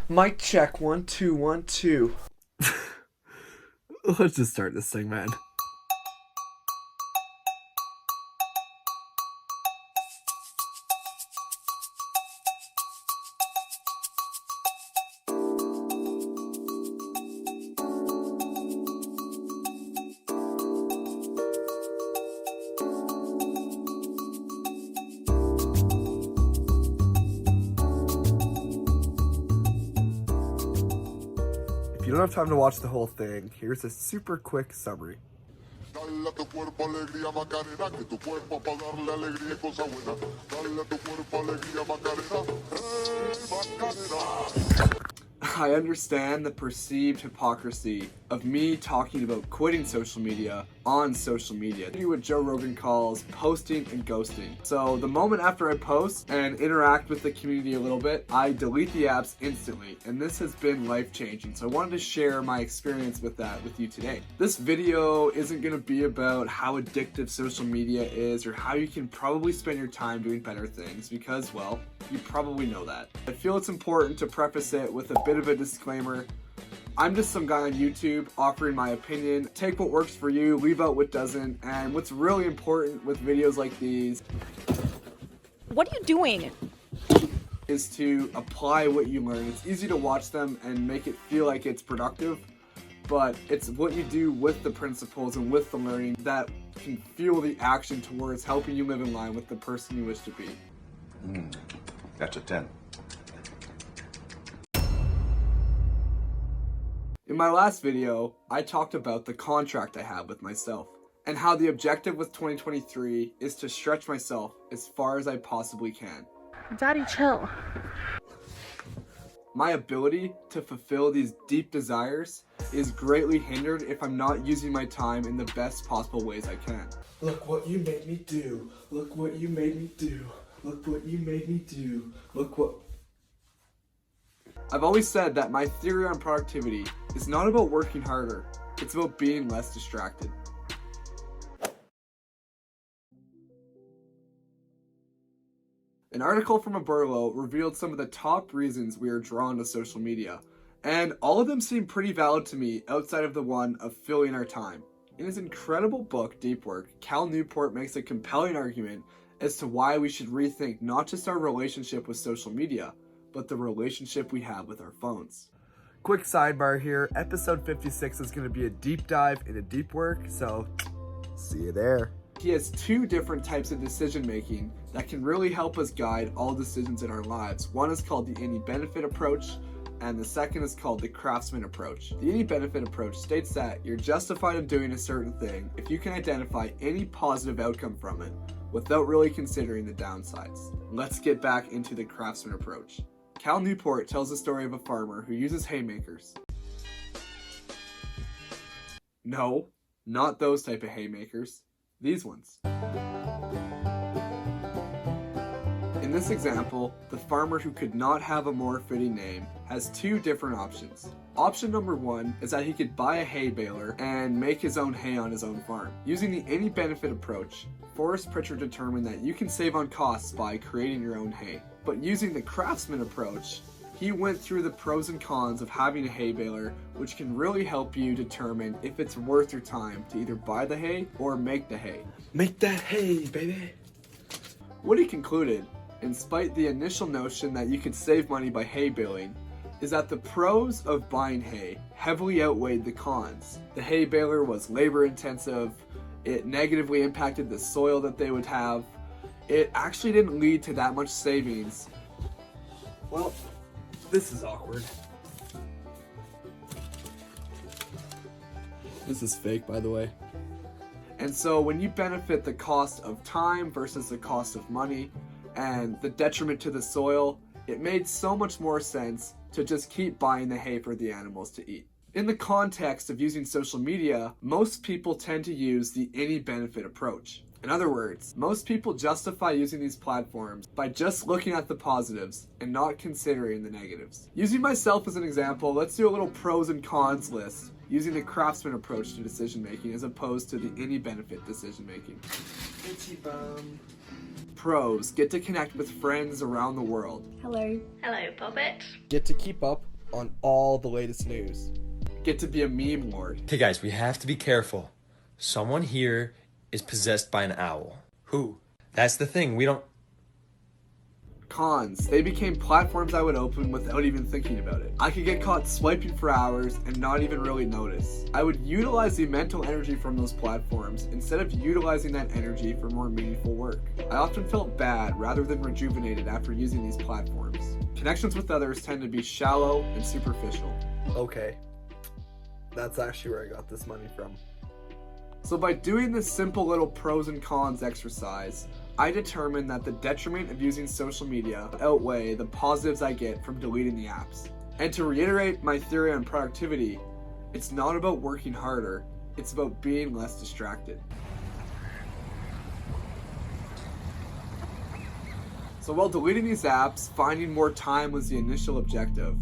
Mic check, 1 2 1 2. Let's just start this thing, man. If you don't have time to watch the whole thing, here's a super quick summary. Dale a tu cuerpo alegría Macarena, que tu cuerpo para darle alegría y cosa buena. Dale a tu cuerpo alegría Macarena, Macarena. I understand the perceived hypocrisy of me talking about quitting social media on social media. I do what Joe Rogan calls posting and ghosting. So the moment after I post and interact with the community a little bit, I delete the apps instantly, and this has been life-changing. So I wanted to share my experience with that with you today. This video isn't going to be about how addictive social media is or how you can probably spend your time doing better things because, well, you probably know that. I feel it's important to preface it with a bit of a disclaimer. I'm just some guy on YouTube offering my opinion. Take what works for you, leave out what doesn't, and what's really important with videos like these What are you doing? is to apply what you learn. It's easy to watch them and make it feel like it's productive, but it's what you do with the principles and with the learning that can fuel the action towards helping you live in line with the person you wish to be. That's a 10. In my last video, I talked about the contract I have with myself and how the objective with 2023 is to stretch myself as far as I possibly can. Daddy, chill. My ability to fulfill these deep desires is greatly hindered if I'm not using my time in the best possible ways I can. Look what you made me do. Look what you made me do. Look what you made me do. Look what... I've always said that my theory on productivity is not about working harder, it's about being less distracted. An article from Aburlo revealed some of the top reasons we are drawn to social media, and all of them seem pretty valid to me outside of the one of filling our time. In his incredible book, Deep Work, Cal Newport makes a compelling argument as to why we should rethink not just our relationship with social media, but the relationship we have with our phones. Quick sidebar here, episode 56 is going to be a deep dive into deep work, so see you there. He has two different types of decision making that can really help us guide all decisions in our lives. One is called the any benefit approach, and the second is called the craftsman approach. The any benefit approach states that you're justified in doing a certain thing if you can identify any positive outcome from it without really considering the downsides. Let's get back into the craftsman approach. Cal Newport tells the story of a farmer who uses haymakers. No, not those type of haymakers. These ones. In this example, the farmer who could not have a more fitting name has two different options. Option number one is that he could buy a hay baler and make his own hay on his own farm. Using the any benefit approach, Forrest Pritchard determined that you can save on costs by creating your own hay. But using the craftsman approach, he went through the pros and cons of having a hay baler, which can really help you determine if it's worth your time to either buy the hay or make the hay. Make that hay, baby. What he concluded, in spite the initial notion that you could save money by hay baling, is that the pros of buying hay heavily outweighed the cons. The hay baler was labor intensive, it negatively impacted the soil that they would have, it actually didn't lead to that much savings. Well, this is awkward. This is fake, by the way. And so when you benefit the cost of time versus the cost of money and the detriment to the soil, it made so much more sense to just keep buying the hay for the animals to eat. In the context of using social media, most people tend to use the any benefit approach. In other words, most people justify using these platforms by just looking at the positives and not considering the negatives. Using myself as an example, let's do a little pros and cons list using the craftsman approach to decision making as opposed to the any benefit decision making. Itchy bum. Pros: get to connect with friends around the world. Hello. Hello, Puppet. Get to keep up on all the latest news. Get to be a meme lord. Okay, guys, we have to be careful. Someone here is possessed by an owl. Who? That's the thing. We don't... Cons. They became platforms I would open without even thinking about it. I could get caught swiping for hours and not even really notice. I would utilize the mental energy from those platforms instead of utilizing that energy for more meaningful work. I often felt bad rather than rejuvenated after using these platforms. Connections with others tend to be shallow and superficial. Okay. That's actually where I got this money from. So by doing this simple little pros and cons exercise, I determined that the detriment of using social media outweigh the positives I get from deleting the apps. And to reiterate my theory on productivity, it's not about working harder, it's about being less distracted. So while deleting these apps, finding more time was the initial objective.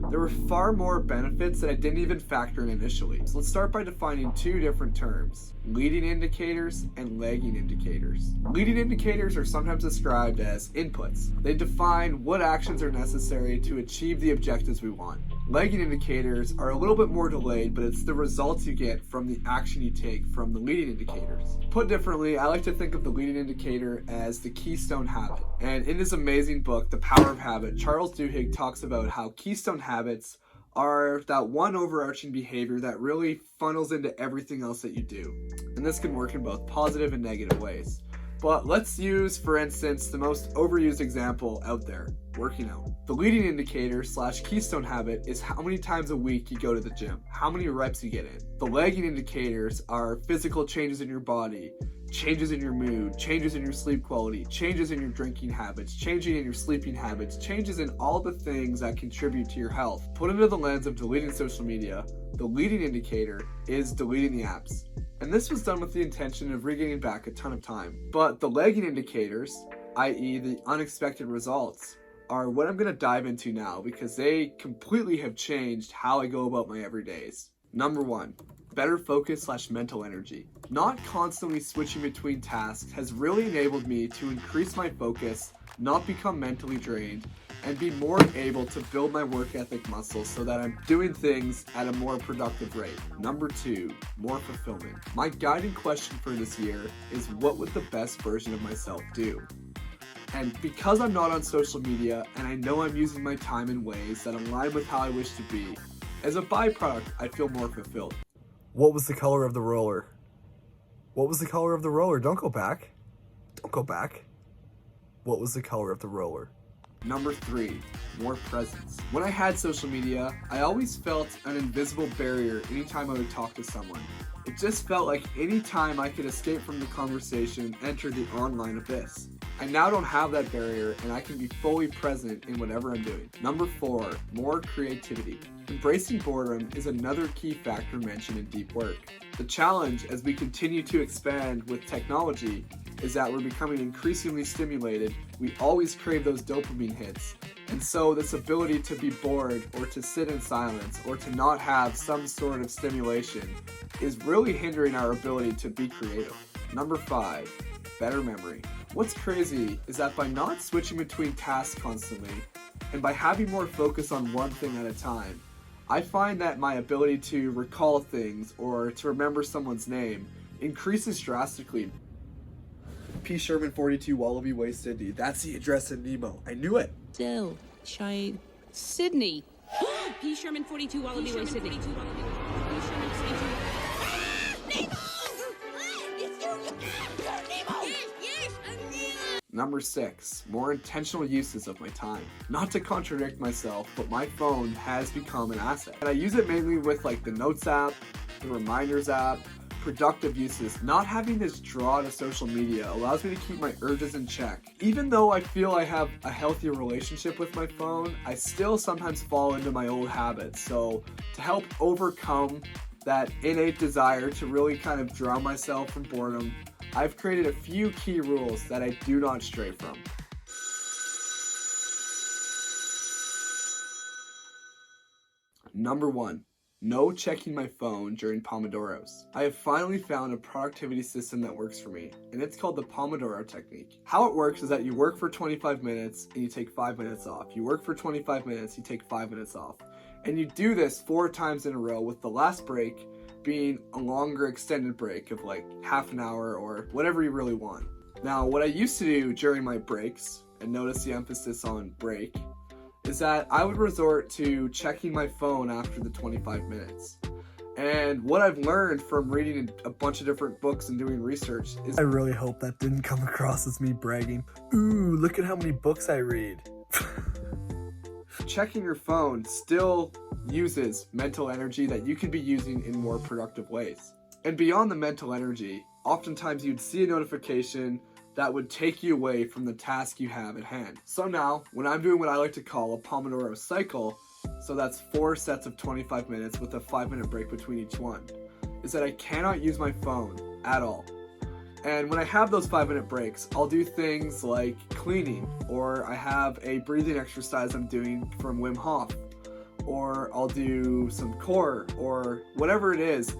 There were far more benefits that I didn't even factor in initially. So let's start by defining two different terms: leading indicators and lagging indicators. Leading indicators are sometimes described as inputs. They define what actions are necessary to achieve the objectives we want. Lagging indicators are a little bit more delayed, but it's the results you get from the action you take from the leading indicators. Put differently, I like to think of the leading indicator as the keystone habit. And in his amazing book, The Power of Habit, Charles Duhigg talks about how keystone habits are that one overarching behavior that really funnels into everything else that you do. And this can work in both positive and negative ways. But let's use, for instance, the most overused example out there: working out. The leading indicator / keystone habit is how many times a week you go to the gym, how many reps you get in. The lagging indicators are physical changes in your body, changes in your mood, changes in your sleep quality, changes in your drinking habits, changes in your sleeping habits, changes in all the things that contribute to your health. Put into the lens of deleting social media, the leading indicator is deleting the apps. And this was done with the intention of regaining back a ton of time. But the lagging indicators, i.e. the unexpected results, are what I'm going to dive into now because they completely have changed how I go about my everydays. Number 1, better focus / mental energy. Not constantly switching between tasks has really enabled me to increase my focus, not become mentally drained, and be more able to build my work ethic muscles so that I'm doing things at a more productive rate. Number 2, more fulfillment. My guiding question for this year is, what would the best version of myself do? And because I'm not on social media and I know I'm using my time in ways that align with how I wish to be, as a byproduct, I feel more fulfilled. What was the color of the roller? What was the color of the roller? Don't go back. Don't go back. What was the color of the roller? Number 3, more presence. When I had social media, I always felt an invisible barrier anytime I would talk to someone. It just felt like any time I could escape from the conversation, enter the online abyss. I now don't have that barrier and I can be fully present in whatever I'm doing. Number 4, more creativity. Embracing boredom is another key factor mentioned in deep work. The challenge as we continue to expand with technology is that we're becoming increasingly stimulated. We always crave those dopamine hits. And so this ability to be bored or to sit in silence or to not have some sort of stimulation is really hindering our ability to be creative. Number 5, better memory. What's crazy is that by not switching between tasks constantly and by having more focus on one thing at a time, I find that my ability to recall things or to remember someone's name increases drastically. P. Sherman 42 Wallaby Way, Sydney. That's the address in Nemo. I knew it. Still, Shane. Sydney. P. Sherman 42 Wallaby Way, Sydney. Number 6, more intentional uses of my time. Not to contradict myself, but my phone has become an asset. And I use it mainly with like the Notes app, the Reminders app, productive uses. Not having this draw to social media allows me to keep my urges in check. Even though I feel I have a healthier relationship with my phone, I still sometimes fall into my old habits. So to help overcome that innate desire to really kind of drown myself from boredom, I've created a few key rules that I do not stray from. Number 1, no checking my phone during Pomodoros. I have finally found a productivity system that works for me, and it's called the Pomodoro technique. How it works is that you work for 25 minutes and you take 5 minutes off. You work for 25 minutes, you take 5 minutes off. And you do this 4 times in a row, with the last break being a longer extended break of like half an hour or whatever you really want. Now, what I used to do during my breaks, and notice the emphasis on break, is that I would resort to checking my phone after the 25 minutes. And what I've learned from reading a bunch of different books and doing research is I really hope that didn't come across as me bragging. Ooh, look at how many books I read. checking your phone still uses mental energy that you could be using in more productive ways. And beyond the mental energy, oftentimes you'd see a notification that would take you away from the task you have at hand. So now, when I'm doing what I like to call a Pomodoro cycle, so that's 4 sets of 25 minutes with a 5-minute break between each one, is that I cannot use my phone at all. And when I have those 5-minute breaks, I'll do things like cleaning, or I have a breathing exercise I'm doing from Wim Hof, or I'll do some core, or whatever it is.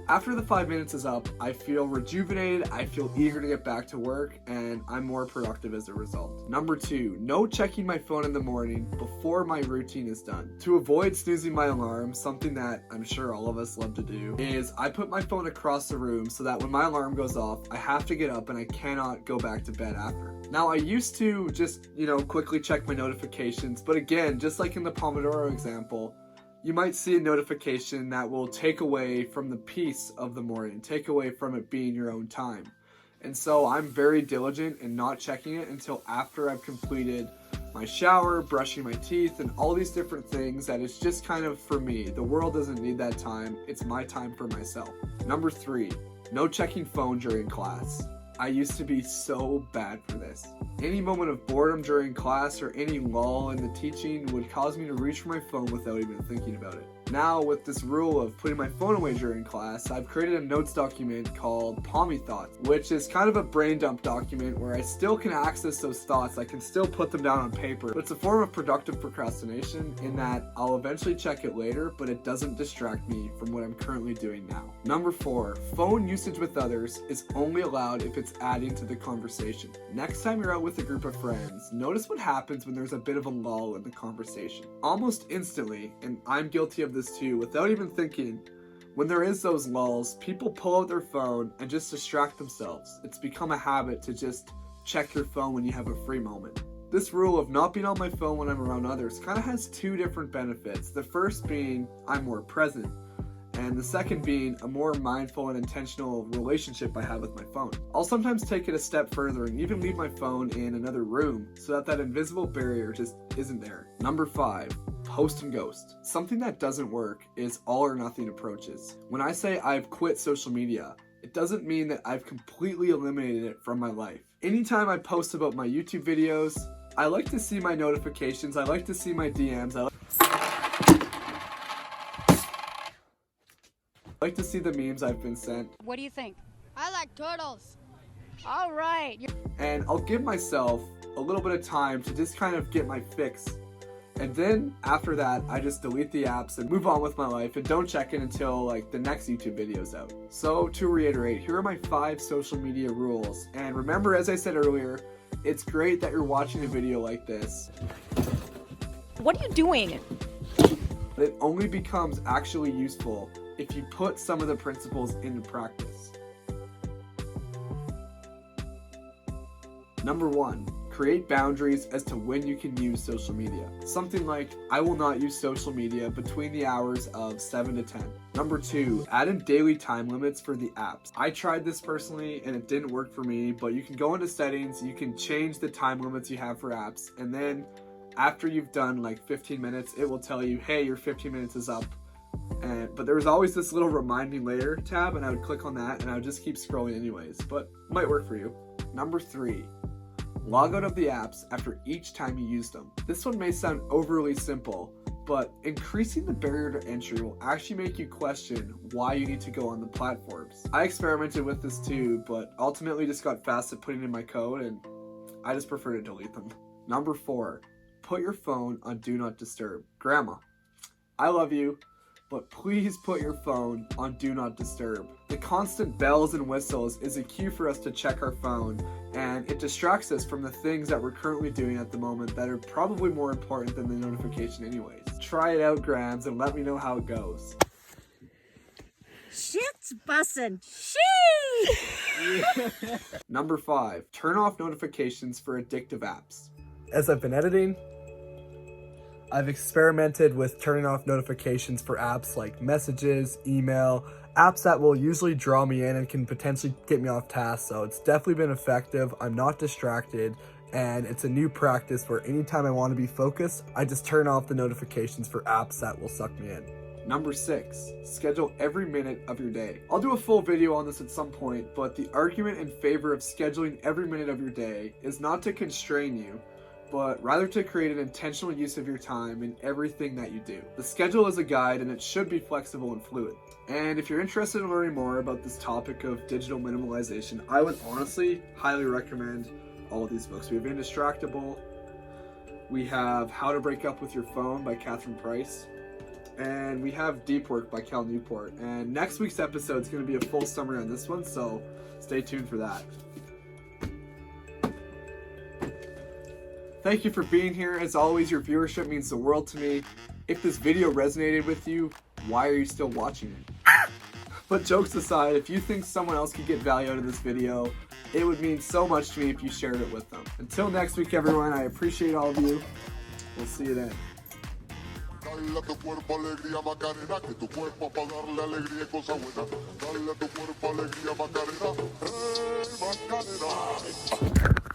After the 5 minutes is up, I feel rejuvenated, I feel eager to get back to work, and I'm more productive as a result. Number 2, no checking my phone in the morning before my routine is done. To avoid snoozing my alarm, something that I'm sure all of us love to do, is I put my phone across the room so that when my alarm goes off, I have to get up and I cannot go back to bed after. Now, I used to just, quickly check my notifications, but again, just like in the Pomodoro example, you might see a notification that will take away from the peace of the morning, take away from it being your own time. And so I'm very diligent in not checking it until after I've completed my shower, brushing my teeth, and all these different things that it's just kind of for me. The world doesn't need that time. It's my time for myself. Number 3, no checking phone during class. I used to be so bad for this. Any moment of boredom during class or any lull in the teaching would cause me to reach for my phone without even thinking about it. Now, with this rule of putting my phone away during class, I've created a notes document called Pommy Thoughts, which is kind of a brain dump document where I still can access those thoughts. I can still put them down on paper, but it's a form of productive procrastination in that I'll eventually check it later, but it doesn't distract me from what I'm currently doing now. Number 4, phone usage with others is only allowed if it's adding to the conversation. Next time you're out with a group of friends, notice what happens when there's a bit of a lull in the conversation. Almost instantly, and I'm guilty of this too, without even thinking, when there is those lulls, people pull out their phone and just distract themselves. It's become a habit to just check your phone when you have a free moment. This rule of not being on my phone when I'm around others kind of has 2 different benefits. The first being I'm more present, and the second being a more mindful and intentional relationship I have with my phone. I'll sometimes take it a step further and even leave my phone in another room so that invisible barrier just isn't there. Number 5, post and ghost. Something that doesn't work is all or nothing approaches. When I say I've quit social media, it doesn't mean that I've completely eliminated it from my life. Anytime I post about my YouTube videos, I like to see my notifications, I like to see my DMs, I like to see the memes I've been sent. What do you think? I like turtles. All right. And I'll give myself a little bit of time to just kind of get my fix. And then after that, I just delete the apps and move on with my life and don't check it until the next YouTube video's out. So to reiterate, here are my 5 social media rules. And remember, as I said earlier, it's great that you're watching a video like this. What are you doing? But it only becomes actually useful if you put some of the principles into practice. Number 1, create boundaries as to when you can use social media. Something like, I will not use social media between the hours of 7 to 10. Number 2, add in daily time limits for the apps. I tried this personally and it didn't work for me, but you can go into settings, you can change the time limits you have for apps, and then after you've done 15 minutes, it will tell you, hey, your 15 minutes is up. But there was always this little remind me later tab, and I would click on that and I would just keep scrolling anyways, but it might work for you. Number 3, log out of the apps after each time you use them. This one may sound overly simple, but increasing the barrier to entry will actually make you question why you need to go on the platforms. I experimented with this too, but ultimately just got fast at putting in my code and I just prefer to delete them. Number 4, put your phone on Do Not Disturb. Grandma, I love you, but please put your phone on Do Not Disturb. The constant bells and whistles is a cue for us to check our phone, and it distracts us from the things that we're currently doing at the moment that are probably more important than the notification anyways. Try it out, Grams, and let me know how it goes. Shit's bussin'. Number 5, turn off notifications for addictive apps. As I've been editing, I've experimented with turning off notifications for apps like messages, email, apps that will usually draw me in and can potentially get me off task. So it's definitely been effective. I'm not distracted, and it's a new practice where anytime I want to be focused, I just turn off the notifications for apps that will suck me in. Number 6, schedule every minute of your day. I'll do a full video on this at some point, but the argument in favor of scheduling every minute of your day is not to constrain you, but rather to create an intentional use of your time in everything that you do. The schedule is a guide, and it should be flexible and fluid. And if you're interested in learning more about this topic of digital minimalization, I would honestly highly recommend all of these books. We have Indistractable, we have How to Break Up With Your Phone by Catherine Price, and we have Deep Work by Cal Newport. And next week's episode is going to be a full summary on this one, so stay tuned for that. Thank you for being here. As always, your viewership means the world to me. If this video resonated with you, why are you still watching it? But jokes aside, if you think someone else could get value out of this video, it would mean so much to me if you shared it with them. Until next week, everyone, I appreciate all of you. We'll see you then. Dale a tu cuerpo alegría Macarena, que tu cuerpo pa darle alegría y cosa buena. Dale a tu cuerpo alegría Macarena, Macarena.